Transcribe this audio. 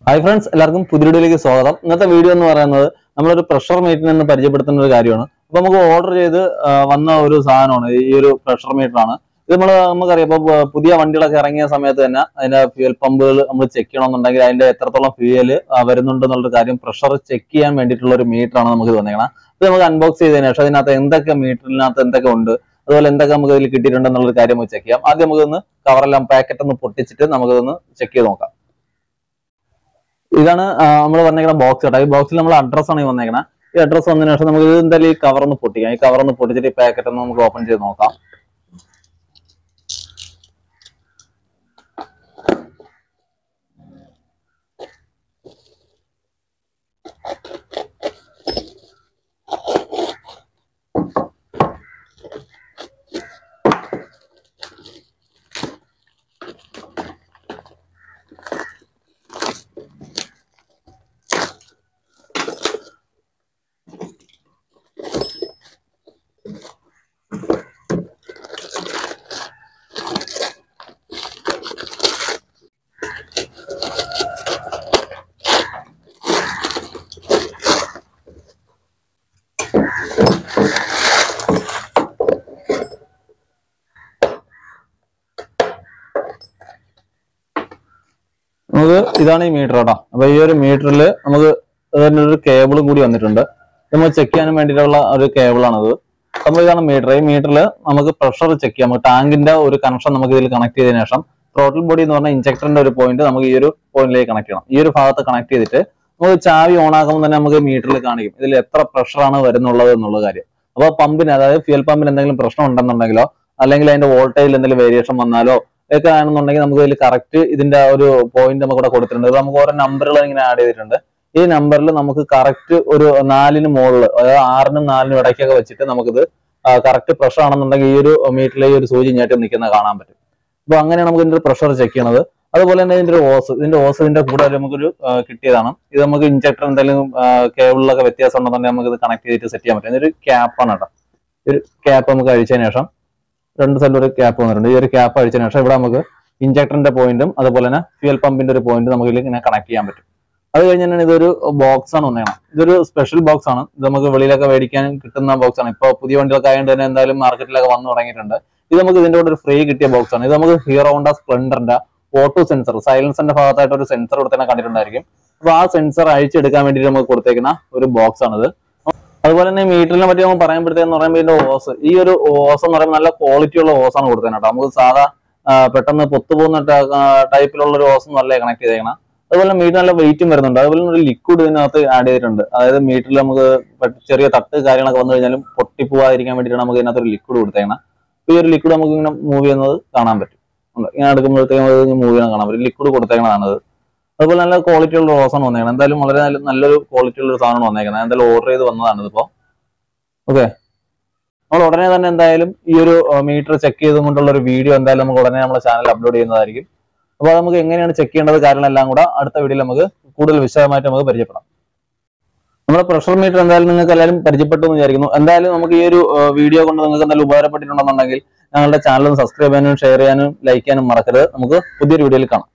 Hi friends, എല്ലാവർക്കും പുതിയ വീഡിയോയിലേക്ക് സ്വാഗതം. ഇന്നത്തെ വീഡിയോ എന്ന് പറയുന്നത് നമ്മളൊരു പ്രഷർ മീറ്ററിൽ നിന്ന് പരിചയപ്പെടുത്തുന്ന ഒരു കാര്യമാണ്. അപ്പൊ നമുക്ക് ഓർഡർ ചെയ്ത് വന്ന ഒരു സാധനമാണ് ഈ ഒരു പ്രഷർ മീറ്റർ ആണ്. ഇത് നമുക്കറിയാം, ഇപ്പൊ പുതിയ വണ്ടികളൊക്കെ ഇറങ്ങിയ സമയത്ത് തന്നെ അതിന്റെ ഫ്യൂൽ പമ്പുകൾ നമ്മൾ ചെക്ക് ചെയ്യണമെന്നുണ്ടെങ്കിൽ അതിന്റെ എത്രത്തോളം ഫ്യൂൽ വരുന്നുണ്ട് എന്നുള്ള കാര്യം പ്രഷർ ചെക്ക് ചെയ്യാൻ വേണ്ടിയിട്ടുള്ള ഒരു മീറ്റർ ആണ് നമുക്ക് തന്നേക്കണം. ഇത് നമുക്ക് അൺബോക്സ് ചെയ്തതിനു ശേഷം അതിനകത്ത് എന്തൊക്കെ മീറ്ററിനകത്ത് എന്തൊക്കെ ഉണ്ട്, അതുപോലെ എന്തൊക്കെ നമുക്ക് ഇതിൽ കിട്ടിയിട്ടുണ്ട് എന്നുള്ളൊരു കാര്യം നമുക്ക് ചെക്ക് ചെയ്യാം. ആദ്യം നമുക്കൊന്ന് കവറെല്ലാം പാക്കറ്റ് ഒന്ന് പൊട്ടിച്ചിട്ട് നമുക്കൊന്ന് ചെക്ക് ചെയ്ത് നോക്കാം. ഇതാണ് നമ്മൾ വന്നേക്കുന്ന ബോക്സ് കേട്ടോ. ഈ ബോക്സിൽ നമ്മൾ അഡ്രസ് ആണ് വന്നേക്കണം. ഈ അഡ്രസ് വന്നതിന് ശേഷം നമുക്ക് എന്തായാലും ഈ കവർ ഒന്ന് പൊട്ടിക്കാം. ഈ കവർ ഒന്ന് പൊട്ടിച്ചിട്ട് ഈ പാക്കറ്റ് ഒന്ന് നമുക്ക് ഓപ്പൺ ചെയ്ത് നോക്കാം. നമുക്ക് ഇതാണ് ഈ മീറ്റർ കേട്ടോ. അപ്പൊ ഈ ഒരു മീറ്ററിൽ നമുക്ക് ഒരു കേബിളും കൂടി വന്നിട്ടുണ്ട്. നമ്മൾ ചെക്ക് ചെയ്യാൻ വേണ്ടിയിട്ടുള്ള ഒരു കേബിളാണത്. അപ്പോൾ ഇതാണ് മീറ്റർ. ഈ മീറ്ററിൽ നമുക്ക് പ്രഷർ ചെക്ക് ചെയ്യാം. നമുക്ക് ടാങ്കിന്റെ ഒരു കണക്ഷൻ നമുക്ക് ഇതിൽ കണക്ട് ചെയ്തതിനു ശേഷം ടോട്ടൽ ബോഡി എന്ന് പറഞ്ഞാൽ ഇഞ്ചക്ടറിന്റെ ഒരു പോയിന്റ് നമുക്ക് ഈ ഒരു പോയിന്റിലേക്ക് കണക്ട് ചെയ്യണം. ഈ ഒരു ഭാഗത്ത് കണക്ട് ചെയ്തിട്ട് നമുക്ക് ചാവി ഓൺ ആക്കുമ്പോൾ തന്നെ നമുക്ക് മീറ്ററിൽ കാണിക്കും ഇതിൽ എത്ര പ്രഷറാണ് വരുന്നുള്ളത് എന്നുള്ള കാര്യം. അപ്പോൾ പമ്പിന്, അതായത് ഫ്യൂൽ പമ്പിന് എന്തെങ്കിലും പ്രശ്നം ഉണ്ടെന്നുണ്ടെങ്കിലോ അല്ലെങ്കിൽ അതിന്റെ വോൾട്ടേജിൽ എന്തെങ്കിലും വേരിയേഷൻ വന്നാലോ ഒക്കെ ആണെന്നുണ്ടെങ്കിൽ നമുക്ക് ഇതിൽ കറക്റ്റ് ഇതിന്റെ ഒരു പോയിന്റ് നമുക്ക് ഇവിടെ കൊടുത്തിട്ടുണ്ട്. നമുക്ക് ഓരോ നമ്പറുകൾ ഇങ്ങനെ ആഡ് ചെയ്തിട്ടുണ്ട്. ഈ നമ്പറിൽ നമുക്ക് കറക്റ്റ് ഒരു 4-ന് മുകളിൽ, അതായത് 6-നും 4-നും ഇടയ്ക്കൊക്കെ വെച്ചിട്ട് നമുക്കിത് കറക്റ്റ് പ്രഷർ ആണെന്നുണ്ടെങ്കിൽ ഈ ഒരു മീറ്ററിലെ ഈ ഒരു സൂചി ഞെട്ടി നിൽക്കുന്ന കാണാൻ പറ്റും. അപ്പൊ അങ്ങനെയാണ് നമുക്ക് ഇതിന്റെ പ്രഷർ ചെക്ക് ചെയ്യണത്. അതുപോലെ തന്നെ ഇതിന്റെ ഓസ് ഇതിന്റെ കൂടെ നമുക്കൊരു കിട്ടിയതാണ്. ഇത് നമുക്ക് ഇഞ്ചക്ടർ എന്തെങ്കിലും കേബിളിലൊക്കെ വ്യത്യാസം ഉണ്ടെന്നുണ്ടെങ്കിൽ നമുക്ക് ഇത് കണക്ട് ചെയ്തിട്ട് സെറ്റ് ചെയ്യാൻ പറ്റും. ഇതൊരു ക്യാപ്പാണ് കേട്ടോ. ഒരു ക്യാപ്പ് നമുക്ക് അഴിച്ചതിന് ശേഷം രണ്ട് സൈഡിൽ ഒരു ക്യാപ്പ് വന്നിട്ടുണ്ട്. ഈ ഒരു ക്യാപ്പ് അഴിച്ചതിന് ശേഷം ഇവിടെ നമുക്ക് ഇഞ്ചക്ടറിന്റെ പോയിന്റും അതുപോലെ തന്നെ ഫ്യൂൽ പമ്പിന്റെ ഒരു പോയിന്റ് നമുക്ക് ഇതിൽ ഇങ്ങനെ കണക്ട് ചെയ്യാൻ പറ്റും. അത് കഴിഞ്ഞ് തന്നെ ഇതൊരു ബോക്സ് ആണ് വന്നേക്കണം. ഇതൊരു സ്പെഷ്യൽ ബോക്സ് ആണ്. ഇത് നമുക്ക് വെളിയിലൊക്കെ മേടിക്കാൻ കിട്ടുന്ന ബോക്സ് ആണ്. ഇപ്പോൾ പുതിയ വണ്ടികളൊക്കെ ആയതുകൊണ്ട് തന്നെ എന്തായാലും മാർക്കറ്റിലൊക്കെ വന്നു തുടങ്ങിയിട്ടുണ്ട്. ഇത് നമുക്ക് ഇതിന്റെ കൂടെ ഒരു ഫ്രീ കിട്ടിയ ബോക്സ് ആണ്. ഇത് നമുക്ക് ഹീറോ ഹോണ്ട സ്പ്ലെൻഡറിന്റെ ഓട്ടോ സെൻസർ, സൈലൻസറിന്റെ ഭാഗത്തായിട്ട് ഒരു സെൻസർ കൊടുത്തന്നെ കണ്ടിട്ടുണ്ടായിരിക്കും. അപ്പൊ ആ സെൻസർ അഴിച്ചെടുക്കാൻ വേണ്ടിയിട്ട് നമുക്ക് കൊടുത്തേക്കുന്ന ഒരു ബോക്സ് ആണിത്. അതുപോലെ തന്നെ മീറ്ററിനെ പറ്റി നമുക്ക് പറയുമ്പോഴത്തേന്ന് പറയുമ്പോൾ ഇതിന്റെ ഓസ്, ഈ ഒരു ഓസ് എന്ന് പറയുമ്പോൾ നല്ല ക്വാളിറ്റി ഉള്ള ഓസാണ് കൊടുത്തേനെ കേട്ടോ. നമുക്ക് സാധാ പെട്ടെന്ന് പൊത്തുപോകുന്ന ടൈപ്പിലുള്ള ഒരു ഓസ് ഒന്നും അല്ലേ കണക്ട് ചെയ്തേക്കണം. അതുപോലെ മീറ്റർ നല്ല വെയിറ്റും വരുന്നുണ്ട്. അതുപോലെ ഒരു ലിക്വിഡ് ഇതിനകത്ത് ആഡ് ചെയ്തിട്ടുണ്ട്. അതായത് മീറ്ററിൽ നമുക്ക് ചെറിയ തട്ട് കാര്യങ്ങളൊക്കെ വന്നു കഴിഞ്ഞാലും പൊട്ടിപ്പോവാതിരിക്കാൻ വേണ്ടിയിട്ടാണ് നമുക്ക് ഇതിനകത്ത് ഒരു ലിക്വിഡ് കൊടുത്തേക്കണം. ഈ ഒരു ലിക്വിഡ് നമുക്ക് ഇങ്ങനെ മൂവ് ചെയ്യുന്നത് കാണാൻ പറ്റും. ഇങ്ങനെ എടുക്കുമ്പോഴത്തേക്കും മൂവ് ചെയ്യാൻ കാണാൻ പറ്റും. ലിക്വിഡ് കൊടുത്തേക്കണതാണത്. അതുപോലെ നല്ല ക്വാളിറ്റി ഉള്ള റോസാണ് വന്നേക്കണം. എന്തായാലും വളരെ നല്ലൊരു ക്വാളിറ്റി ഉള്ള ഒരു സാധനമാണ് വന്നേക്കുന്നത്. എന്തായാലും ഓർഡർ ചെയ്ത് വന്നതാണ് ഇതിപ്പോ. ഓക്കെ, നമ്മൾ ഉടനെ തന്നെ എന്തായാലും ഈ ഒരു മീറ്റർ ചെക്ക് ചെയ്തുകൊണ്ടുള്ള ഒരു വീഡിയോ എന്തായാലും നമുക്ക് ഉടനെ നമ്മുടെ ചാനൽ അപ്ലോഡ് ചെയ്യുന്നതായിരിക്കും. അപ്പോൾ നമുക്ക് എങ്ങനെയാണ് ചെക്ക് ചെയ്യേണ്ടത് കാര്യങ്ങളെല്ലാം കൂടെ അടുത്ത വീഡിയോയിൽ നമുക്ക് കൂടുതൽ വിശദമായിട്ട് നമുക്ക് പരിചയപ്പെടാം. നമ്മുടെ പ്രഷർ മീറ്റർ എന്തായാലും നിങ്ങൾക്ക് എല്ലാവരും പരിചയപ്പെട്ടു എന്ന് വിചാരിക്കുന്നു. എന്തായാലും നമുക്ക് ഈ ഒരു വീഡിയോ കൊണ്ട് നിങ്ങൾക്ക് എന്തായാലും ഉപകാരപ്പെട്ടിട്ടുണ്ടെന്നുണ്ടെങ്കിൽ ഞങ്ങളുടെ ചാനൽ സബ്സ്ക്രൈബ് ചെയ്യാനും ഷെയർ ചെയ്യാനും ലൈക്ക് ചെയ്യാനും മറക്കരുത്. നമുക്ക് പുതിയൊരു വീഡിയോയിൽ കാണാം.